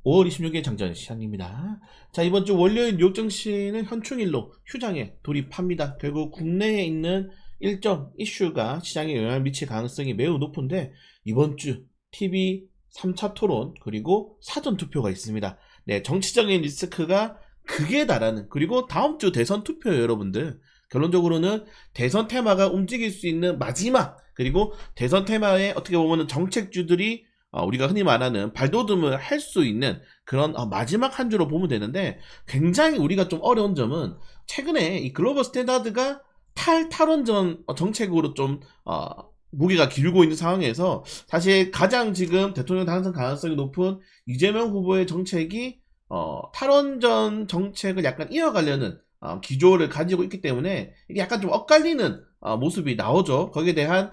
5월 26일 장전 시작입니다. 자, 이번 주 월요일 뉴욕 증시는 현충일로 휴장에 돌입합니다. 결국 국내에 있는 일정 이슈가 시장에 영향을 미칠 가능성이 매우 높은데, 이번 주 TV 3차 토론 그리고 사전 투표가 있습니다. 네, 정치적인 리스크가 극에 달하는, 그리고 다음 주 대선 투표예요, 여러분들. 결론적으로는 대선 테마가 움직일 수 있는 마지막, 그리고 대선 테마에 어떻게 보면 정책주들이 우리가 흔히 말하는 발돋움을 할 수 있는 그런 마지막 한 주로 보면 되는데, 굉장히 우리가 좀 어려운 점은 최근에 이 글로벌 스탠다드가 탈원전 정책으로 좀 무게가 기울고 있는 상황에서, 사실 가장 지금 대통령 당선 가능성이 높은 이재명 후보의 정책이 탈원전 정책을 약간 이어가려는 기조를 가지고 있기 때문에 이게 약간 좀 엇갈리는 모습이 나오죠. 거기에 대한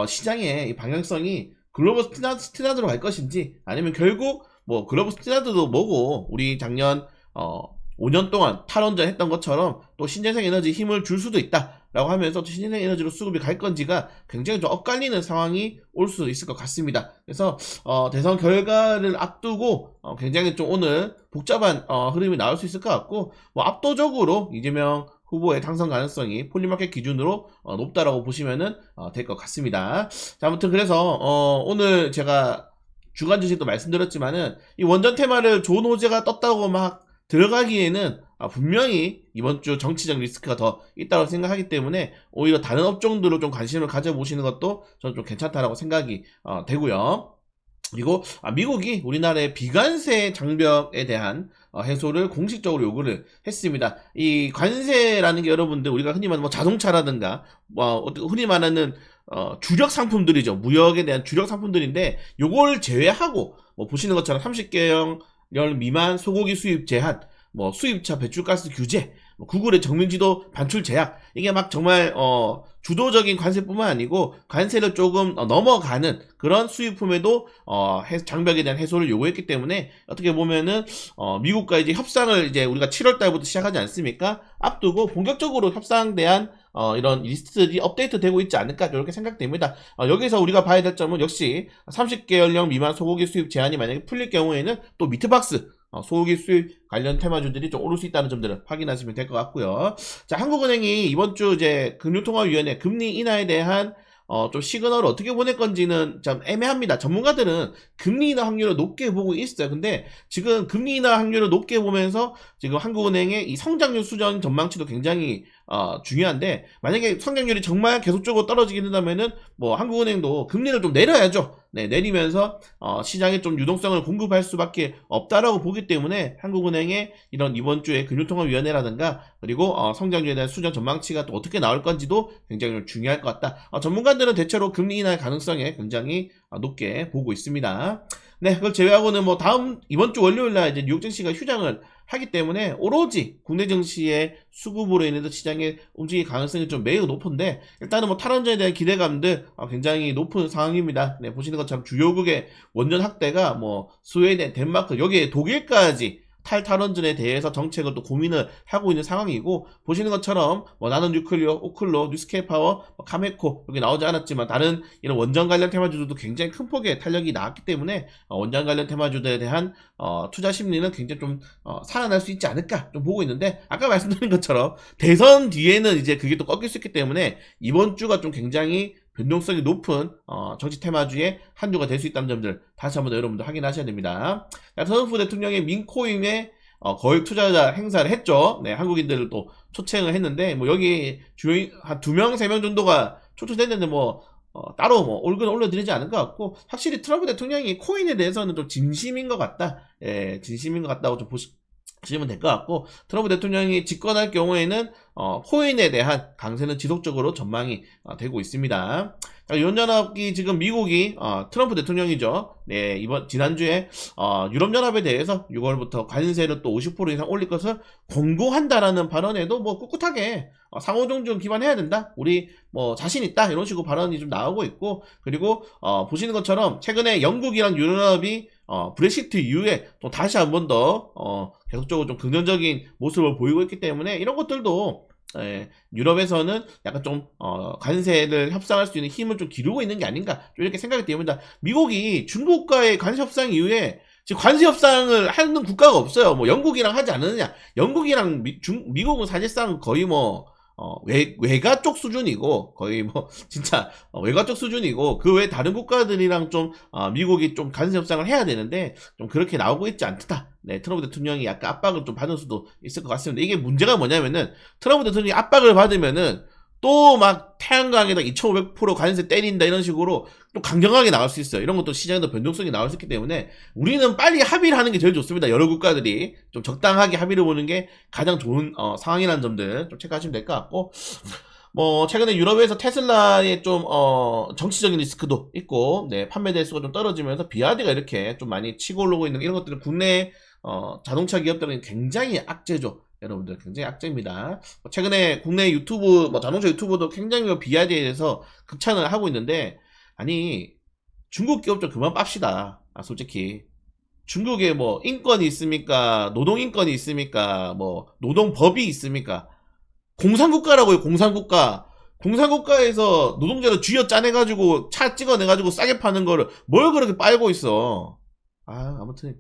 시장의 이 방향성이 글로벌 스탠다드로 갈 것인지, 아니면 결국 뭐 글로벌 스탠다드도 뭐고 우리 작년 5년 동안 탈원전 했던 것처럼 또 신재생 에너지 힘을 줄 수도 있다라고 하면서 또 신재생 에너지로 수급이 갈 건지가 굉장히 좀 엇갈리는 상황이 올 수 있을 것 같습니다. 그래서 대선 결과를 앞두고 굉장히 좀 오늘 복잡한 흐름이 나올 수 있을 것 같고, 뭐 압도적으로 이재명 후보의 당선 가능성이 폴리마켓 기준으로 높다라고 보시면은 될 것 같습니다. 자, 아무튼 그래서 오늘 제가 주간 주식도 말씀드렸지만은, 이 원전 테마를 좋은 호재가 떴다고 막 들어가기에는 분명히 이번 주 정치적 리스크가 더 있다고 생각하기 때문에, 오히려 다른 업종들로 좀 관심을 가져보시는 것도 저는 좀 괜찮다라고 생각이 되고요. 그리고 미국이 우리나라의 비관세 장벽에 대한 해소를 공식적으로 요구를 했습니다. 이 관세라는 게 여러분들 우리가 흔히 말하는 뭐 자동차라든가 흔히 말하는 주력 상품들이죠. 무역에 대한 주력 상품들인데, 요걸 제외하고 뭐 보시는 것처럼 30개월 미만 소고기 수입 제한, 뭐 수입차 배출가스 규제, 구글의 정밀지도 반출 제약, 이게 막 정말 주도적인 관세뿐만 아니고 관세를 조금 넘어가는 그런 수입품에도 장벽에 대한 해소를 요구했기 때문에, 어떻게 보면은 미국과 이제 협상을 이제 우리가 7월 달부터 시작하지 않습니까? 앞두고 본격적으로 협상에 대한 이런 리스트들이 업데이트 되고 있지 않을까, 이렇게 생각됩니다. 여기서 우리가 봐야 될 점은 역시 30개월령 미만 소고기 수입 제한이 만약에 풀릴 경우에는 또 미트박스 소고기 수입 관련 테마주들이 좀 오를 수 있다는 점들을 확인하시면 될 것 같고요. 자, 한국은행이 이번 주 이제 금융통화위원회 금리 인하에 대한 좀 시그널을 어떻게 보낼 건지는 좀 애매합니다. 전문가들은 금리 인하 확률을 높게 보고 있어요. 근데 지금 금리 인하 확률을 높게 보면서 지금 한국은행의 이 성장률 수정 전망치도 굉장히 중요한데, 만약에 성장률이 정말 계속적으로 떨어지게 된다면은 뭐 한국은행도 금리를 좀 내려야죠. 네, 내리면서 시장에 좀 유동성을 공급할 수밖에 없다라고 보기 때문에, 한국은행의 이런 이번 주에 금융통화위원회라든가 그리고 성장률에 대한 수정 전망치가 또 어떻게 나올 건지도 굉장히 좀 중요할 것 같다. 전문가들은 대체로 금리 인하 가능성에 굉장히 높게 보고 있습니다. 네, 그걸 제외하고는 뭐 이번 주 월요일 날 이제 뉴욕 증시가 휴장을 하기 때문에 오로지 국내 증시의 수급으로 인해서 시장의 움직일 가능성이 좀 매우 높은데, 일단은 뭐 탈원전에 대한 기대감들 굉장히 높은 상황입니다. 네, 보시는 것처럼 주요국의 원전 확대가 뭐 스웨덴, 덴마크, 여기에 독일까지 탈원전에 대해서 정책을 또 고민을 하고 있는 상황이고, 보시는 것처럼 뭐 나는 뉴클리어, 오클로, 뉴스케이파워, 카메코 여기 나오지 않았지만 다른 이런 원전 관련 테마주들도 굉장히 큰 폭의 탄력이 나왔기 때문에 원전 관련 테마주들에 대한 투자 심리는 굉장히 좀 살아날 수 있지 않을까 좀 보고 있는데, 아까 말씀드린 것처럼 대선 뒤에는 이제 그게 또 꺾일 수 있기 때문에 이번 주가 좀 굉장히 변동성이 높은 정치 테마주의 한 주가 될 수 있다는 점들 다시 한번 여러분들 확인하셔야 됩니다. 트럼프 대통령의 민코인에 거액 투자자 행사를 했죠. 네, 한국인들을 또 초청을 했는데, 뭐 여기 주요 한 2명, 3명 정도가 초청됐는데 뭐 따로 뭐 얼굴 올려드리지 않은 것 같고, 확실히 트럼프 대통령이 코인에 대해서는 좀 진심인 것 같다. 예, 진심인 것 같다고 좀 보시면 될 것 같고, 트럼프 대통령이 집권할 경우에는 코인에 대한 강세는 지속적으로 전망이 되고 있습니다. 유럽연합이 지금 미국이 트럼프 대통령이죠. 네, 지난주에 유럽연합에 대해서 6월부터 관세를 또 50% 이상 올릴 것을 권고한다라는 발언에도 뭐 꿋꿋하게 상호존중 기반해야 된다, 우리 뭐 자신 있다, 이런 식으로 발언이 좀 나오고 있고, 그리고 보시는 것처럼 최근에 영국이랑 유럽연합이 브렉시트 이후에 또 다시 한 번 더 계속적으로 좀 긍정적인 모습을 보이고 있기 때문에, 이런 것들도 유럽에서는 약간 좀 관세를 협상할 수 있는 힘을 좀 기르고 있는 게 아닌가, 좀 이렇게 생각이 됩니다. 미국이 중국과의 관세 협상 이후에 지금 관세 협상을 하는 국가가 없어요. 뭐 영국이랑 하지 않느냐. 영국이랑 미국은 사실상 거의 뭐 외가 쪽 수준이고 거의 뭐 진짜 외가 쪽 수준이고 그 외 다른 국가들이랑 좀 미국이 좀 관세 협상을 해야 되는데 좀 그렇게 나오고 있지 않다. 네, 트럼프 대통령이 약간 압박을 좀 받을 수도 있을 것 같습니다. 이게 문제가 뭐냐면은 트럼프 대통령이 압박을 받으면은 또 막 태양광에다 2,500% 관세 때린다 이런 식으로 또 강경하게 나올 수 있어요. 이런 것도 시장에도 변동성이 나올 수 있기 때문에 우리는 빨리 합의를 하는 게 제일 좋습니다. 여러 국가들이 좀 적당하게 합의를 보는 게 가장 좋은 상황이라는 점들 좀 체크하시면 될 것 같고, 뭐 최근에 유럽에서 테슬라의 좀 정치적인 리스크도 있고, 네, 판매 대수가 좀 떨어지면서 비아디가 이렇게 좀 많이 치고 올라오고 있는 이런 것들은 국내 자동차 기업들은 굉장히 악재죠. 여러분들 굉장히 악재입니다. 최근에 국내 유튜브, 자동차 유튜버도 굉장히 비아디에 대해서 극찬을 하고 있는데, 아니 중국 기업 좀 그만 빱시다. 솔직히 중국에 뭐 인권이 있습니까? 노동 인권이 있습니까? 뭐 노동법이 있습니까? 공산국가라고요. 공산국가. 공산국가에서 노동자를 쥐어 짜내가지고 차 찍어내가지고 싸게 파는 거를 뭘 그렇게 빨고 있어. 아무튼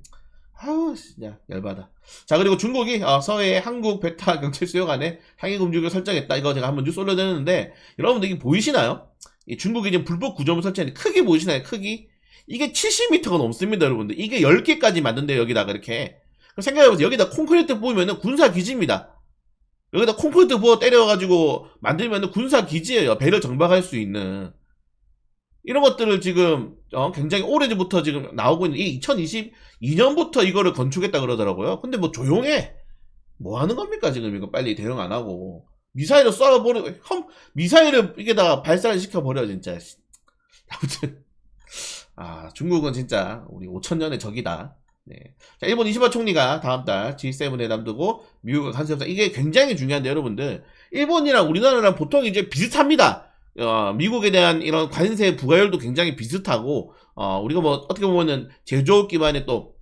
아우 진짜 열받아. 자, 그리고 중국이 서해 한국 백타 경찰 수용안에 항해 금지구를 설정했다. 이거 제가 한번 뉴스 올려드렸는데 여러분들 이게 보이시나요? 이 중국이 지금 불법 구조물 설치하는 크기 보이시나요? 크기? 이게 70m가 넘습니다, 여러분들. 이게 10개까지 만든대요, 여기다가 이렇게. 그럼 생각해보세요. 여기다 콘크리트 부으면은 군사기지입니다. 여기다 콘크리트 부어 때려가지고 만들면은 군사기지예요. 배를 정박할 수 있는. 이런 것들을 지금 굉장히 오래전부터 지금 나오고 있는, 이 2022년부터 이거를 건축했다 그러더라고요. 근데 뭐 조용해. 뭐 하는 겁니까 지금 이거 빨리 대응 안 하고. 미사일을 쏴버려, 미사일을 이게다가 발사를 시켜버려 진짜. 아무튼 중국은 진짜 우리 5천년의 적이다. 네. 자, 일본 이시바 총리가 다음 달 G7에 남두고 미국과 관세 협상, 이게 굉장히 중요한데 여러분들, 일본이랑 우리나라랑 보통 이제 비슷합니다. 미국에 대한 이런 관세 부과율도 굉장히 비슷하고, 우리가 뭐 어떻게 보면은 제조업 기반의 또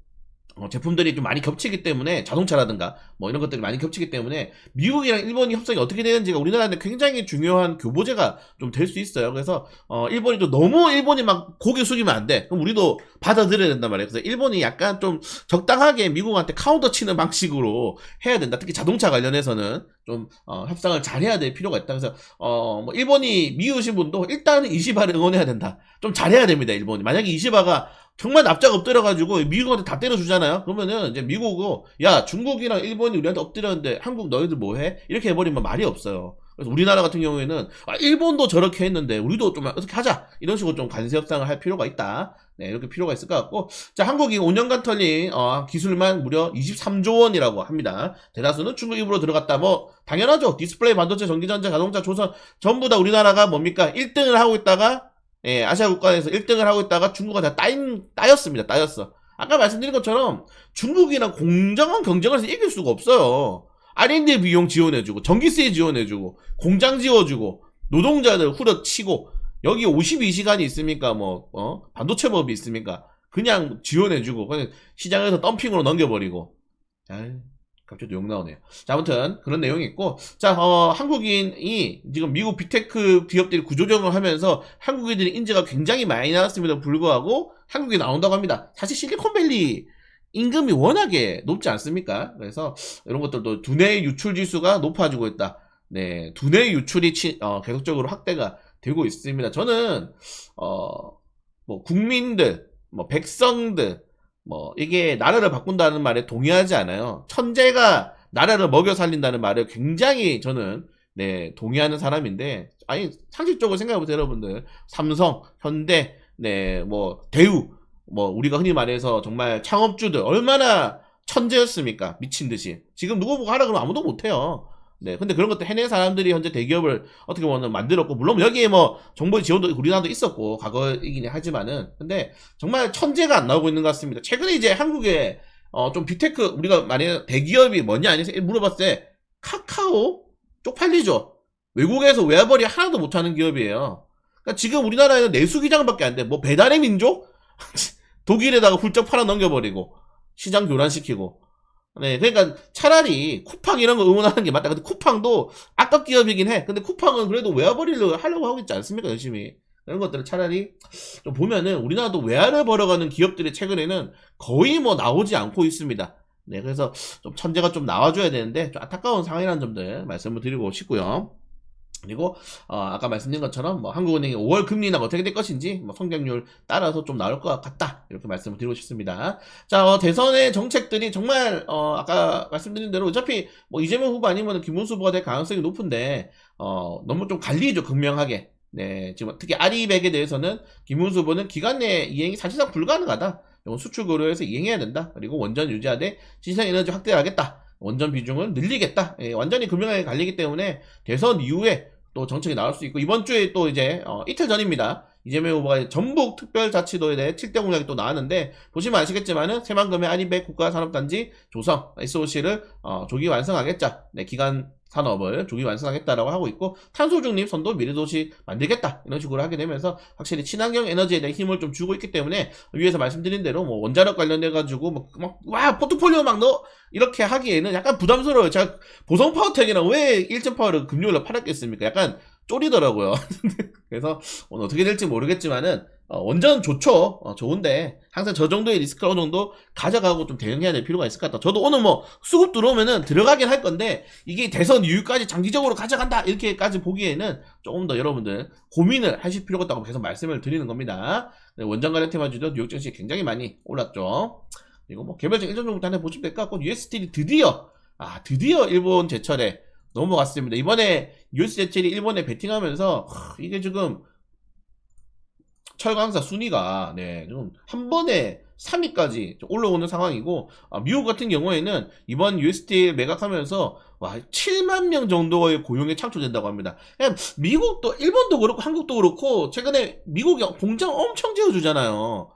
제품들이 좀 많이 겹치기 때문에, 자동차라든가 뭐 이런 것들이 많이 겹치기 때문에 미국이랑 일본이 협상이 어떻게 되는지가 우리나라한테 굉장히 중요한 교보제가 좀 될 수 있어요. 그래서 일본이 또 너무 일본이 막 고개 숙이면 안 돼. 그럼 우리도 받아들여야 된단 말이에요. 그래서 일본이 약간 좀 적당하게 미국한테 카운터 치는 방식으로 해야 된다. 특히 자동차 관련해서는 좀 협상을 잘 해야 될 필요가 있다. 그래서 뭐 일본이 미우신 분도 일단은 이시바를 응원해야 된다. 좀 잘해야 됩니다. 일본이 만약에 이시바가 정말 납작 엎드려가지고 미국한테 다 때려주잖아요. 그러면은 이제 미국은 야, 중국이랑 일본이 우리한테 엎드렸는데 한국 너희들 뭐해? 이렇게 해버리면 말이 없어요. 그래서 우리나라 같은 경우에는 일본도 저렇게 했는데 우리도 좀 어떻게 하자, 이런 식으로 좀 관세 협상을 할 필요가 있다. 네, 이렇게 필요가 있을 것 같고, 자, 한국이 5년간 털린 기술만 무려 23조 원이라고 합니다. 대다수는 중국 입으로 들어갔다. 뭐 당연하죠. 디스플레이, 반도체, 전기전자, 자동차, 조선 전부 다 우리나라가 뭡니까? 1등을 하고 있다가, 예, 아시아 국가에서 1등을 하고 있다가 중국은 다 따였습니다. 따였어. 아까 말씀드린 것처럼 중국이랑 공정한 경쟁을 해서 이길 수가 없어요. R&D 비용 지원해주고, 전기세 지원해주고, 공장 지어주고, 노동자들 후려치고, 여기 52시간이 있습니까? 반도체법이 있습니까? 그냥 지원해주고, 그냥 시장에서 덤핑으로 넘겨버리고. 갑자기 욕 나오네요. 자, 아무튼 그런 내용이 있고, 자, 한국인이 지금 미국 빅테크 기업들이 구조조정을 하면서 한국인들의 인재가 굉장히 많이 나왔음에도 불구하고 한국에 나온다고 합니다. 사실 실리콘밸리 임금이 워낙에 높지 않습니까? 그래서 이런 것들도 두뇌 유출 지수가 높아지고 있다. 네, 두뇌 유출이 계속적으로 확대가 되고 있습니다. 저는 뭐 국민들, 뭐 백성들, 뭐 이게 나라를 바꾼다는 말에 동의하지 않아요. 천재가 나라를 먹여 살린다는 말에 굉장히 저는 동의하는 사람인데, 아니 상식적으로 생각해보세요 여러분들. 삼성, 현대, 뭐 대우, 뭐 우리가 흔히 말해서 정말 창업주들 얼마나 천재였습니까? 미친듯이. 지금 누구 보고 하라 그러면 아무도 못해요. 네, 근데 그런 것도 해낸 사람들이 현재 대기업을 어떻게 보면 만들었고, 물론 여기에 뭐 정부의 지원도 우리나라도 있었고 과거이긴 하지만은, 근데 정말 천재가 안 나오고 있는 것 같습니다. 최근에 이제 한국에 좀 빅테크, 우리가 만약에 대기업이 뭐냐 아니 물어봤을 때 카카오 쪽팔리죠. 외국에서 외화벌이 하나도 못하는 기업이에요. 그러니까 지금 우리나라에는 내수기장밖에 안 돼. 뭐 배달의 민족 독일에다가 훌쩍 팔아 넘겨버리고 시장 교란시키고. 네, 그러니까 차라리 쿠팡 이런 거 응원하는 게 맞다. 근데 쿠팡도 악덕 기업이긴 해. 근데 쿠팡은 그래도 외화벌이를 하려고 하고 있지 않습니까, 열심히. 이런 것들을 차라리 좀 보면은 우리나라도 외화를 벌어가는 기업들이 최근에는 거의 뭐 나오지 않고 있습니다. 네, 그래서 좀 천재가 좀 나와줘야 되는데 좀 안타까운 상황이라는 점들 말씀을 드리고 싶고요. 그리고 아까 말씀드린 것처럼 뭐 한국은행의 5월 금리 인하가 어떻게 될 것인지 뭐 성장률 따라서 좀 나올 것 같다 이렇게 말씀을 드리고 싶습니다. 자, 대선의 정책들이 정말 아까 말씀드린 대로 어차피 뭐 이재명 후보 아니면 김문수 후보가 될 가능성이 높은데 너무 좀 갈리죠, 극명하게. 네, 지금 특히 아리백에 대해서는 김문수 후보는 기간 내 이행이 사실상 불가능하다. 이건 수출 고려해서 이행해야 된다. 그리고 원전 유지하되 신생에너지 확대를 하겠다. 원전 비중을 늘리겠다. 예, 완전히 금명하게 갈리기 때문에 대선 이후에 또 정책이 나올 수 있고, 이번 주에 또 이제 이틀 전입니다. 이재명 후보가 전북 특별자치도에 대해 7대 공약이 또 나왔는데, 보시면 아시겠지만은 새만금의 아리백 국가산업단지 조성 SOC를 조기 완성하겠자. 네, 기간 산업을 조기 완성하겠다라고 하고 있고, 탄소 중립 선도 미래도시 만들겠다 이런 식으로 하게 되면서 확실히 친환경 에너지에 대한 힘을 좀 주고 있기 때문에, 위에서 말씀드린 대로 뭐 원자력 관련돼 가지고 와 포트폴리오 막 넣어 이렇게 하기에는 약간 부담스러워요. 제가 보성 파워텍이랑 왜 일전 파워를 금요일에 팔았겠습니까? 약간 쫄이더라고요. 그래서 오늘 어떻게 될지 모르겠지만은 원전 좋죠. 좋은데 항상 저 정도의 리스크를 어느 정도 가져가고 좀 대응해야 될 필요가 있을 것 같다. 저도 오늘 뭐 수급 들어오면은 들어가긴 할 건데, 이게 대선 이후까지 장기적으로 가져간다 이렇게까지 보기에는 조금 더 여러분들 고민을 하실 필요가 있다고 계속 말씀을 드리는 겁니다. 네, 원전 관련 테마주도 뉴욕 증시 굉장히 많이 올랐죠. 그리고 뭐 개별적 일정 정도 단에 보시면 될 것 같고, USDT 드디어 일본 제철에 넘어갔습니다. 이번에 US 제철이 일본에 베팅하면서 이게 지금 철강사 순위가 좀 한 번에 3위까지 올라오는 상황이고, 미국 같은 경우에는 이번 USDT 매각하면서 7만 명 정도의 고용이 창출된다고 합니다. 미국도 일본도 그렇고 한국도 그렇고 최근에 미국이 공장 엄청 지어주잖아요.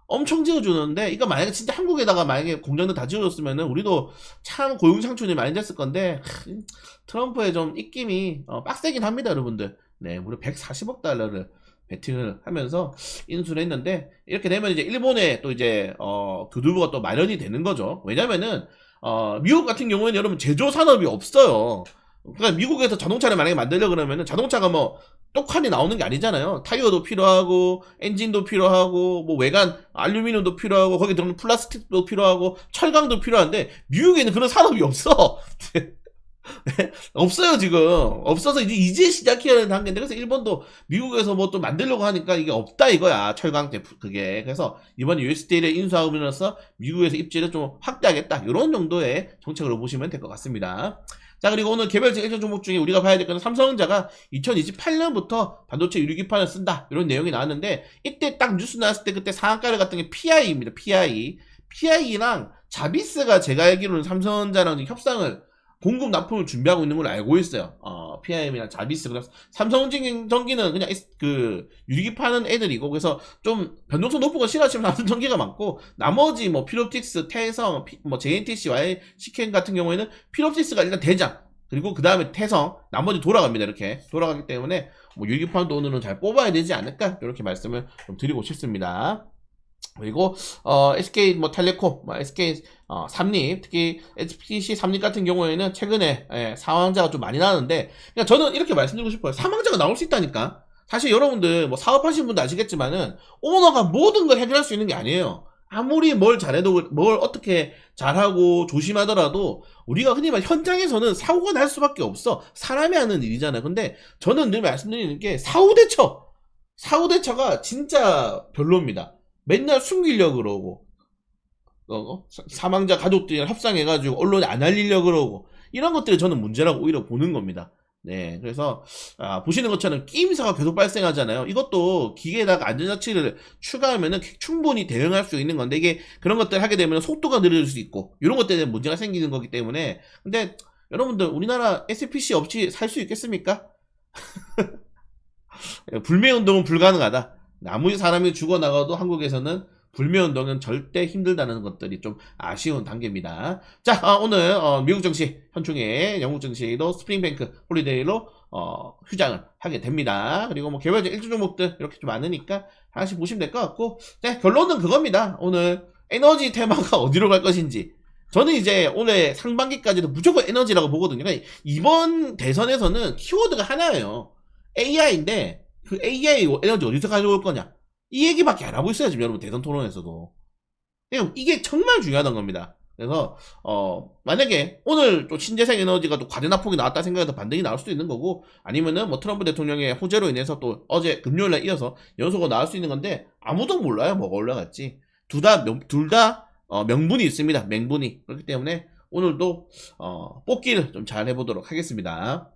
엄청 지어주는데, 이거 만약에 진짜 한국에다가 만약에 공장들 다 지어줬으면은 우리도 참 고용 창출이 많이 됐을 건데, 트럼프의 좀 입김이 빡세긴 합니다, 여러분들. 네, 무려 140억 달러를 베팅을 하면서 인수를 했는데, 이렇게 되면 이제 일본에 또 이제 교두보가 또 마련이 되는 거죠. 왜냐면은 미국 같은 경우에는 여러분 제조 산업이 없어요. 그러니까 미국에서 자동차를 만약에 만들려 그러면은 자동차가 뭐 똑하니 나오는 게 아니잖아요. 타이어도 필요하고 엔진도 필요하고 뭐 외관 알루미늄도 필요하고 거기 들어오는 플라스틱도 필요하고 철강도 필요한데, 미국에는 그런 산업이 없어. 없어요, 지금. 없어서 이제 시작해야 하는 단계인데, 그래서 일본도 미국에서 뭐 또 만들려고 하니까 이게 없다 이거야, 철강 그게. 그래서 이번에 USDT를 인수하면서 미국에서 입지를 좀 확대하겠다, 이런 정도의 정책으로 보시면 될 것 같습니다. 자, 그리고 오늘 개별적 일정 종목 중에 우리가 봐야 될 거는 삼성전자가 2028년부터 반도체 유리기판을 쓴다, 이런 내용이 나왔는데, 이때 딱 뉴스 나왔을 때 그때 상한가를 갔던 게 PI입니다. PI랑 자비스가 제가 알기로는 삼성전자랑 협상을 공급 납품을 준비하고 있는 걸로 알고 있어요. PIM이랑 자비스. 그래서 삼성전기는 그냥 그 유리기 파는 애들이고, 그래서 좀 변동성 높은 거 싫어하시면 삼성전기가 많고, 나머지 뭐 필옵틱스, 태성, 뭐 JNTC, YCK 같은 경우에는 필옵틱스가 일단 대장, 그리고 그 다음에 태성, 나머지 돌아갑니다. 이렇게 돌아가기 때문에 뭐 유리기 판도 오늘은 잘 뽑아야 되지 않을까, 이렇게 말씀을 좀 드리고 싶습니다. 그리고 SK 뭐 텔레콤, SK 삼립, 특히 SPC 삼립 같은 경우에는 최근에 사망자가 좀 많이 나는데, 그러니까 저는 이렇게 말씀드리고 싶어요. 사망자가 나올 수 있다니까. 사실 여러분들 뭐 사업하시는 분도 아시겠지만은 오너가 모든 걸 해결할 수 있는 게 아니에요. 아무리 뭘 잘해도, 뭘 어떻게 잘하고 조심하더라도 우리가 흔히 말 현장에서는 사고가 날 수밖에 없어. 사람이 하는 일이잖아요. 근데 저는 늘 말씀드리는 게 사후 대처가 진짜 별로입니다. 맨날 숨기려고 그러고, 사망자 가족들이랑 협상해가지고 언론에 안 알리려고 그러고, 이런 것들이 저는 문제라고 오히려 보는 겁니다. 네, 그래서 보시는 것처럼 끼임새가 계속 발생하잖아요. 이것도 기계에다가 안전장치를 추가하면은 충분히 대응할 수 있는 건데, 이게 그런 것들 하게 되면 속도가 느려질 수 있고, 이런 것 때문에 문제가 생기는 거기 때문에. 근데 여러분들 우리나라 SPC 없이 살 수 있겠습니까? 불매운동은 불가능하다. 아무리 사람이 죽어나가도 한국에서는 불매운동은 절대 힘들다는 것들이 좀 아쉬운 단계입니다. 자, 오늘 미국 증시 현충일, 영국 증시도 스프링뱅크 홀리데이로 휴장을 하게 됩니다. 그리고 뭐 개별적 일주 종목들 이렇게 좀 많으니까 하나씩 보시면 될 것 같고, 네, 결론은 그겁니다. 오늘 에너지 테마가 어디로 갈 것인지. 저는 이제 올해 상반기까지도 무조건 에너지라고 보거든요. 그러니까 이번 대선에서는 키워드가 하나예요. AI인데, 그 AI 에너지 어디서 가져올 거냐? 이 얘기밖에 안 하고 있어요, 지금 여러분, 대선 토론에서도. 이게 정말 중요하단 겁니다. 그래서 만약에 오늘 또 신재생 에너지가 또 과대납폭이 나왔다 생각해서 반등이 나올 수도 있는 거고, 아니면은 뭐 트럼프 대통령의 호재로 인해서 또 어제 금요일에 이어서 연속으로 나올 수 있는 건데, 아무도 몰라요, 뭐가 올라갈지. 둘 다 명분이 있습니다. 맹분이. 그렇기 때문에 오늘도 뽑기를 좀 잘 해보도록 하겠습니다.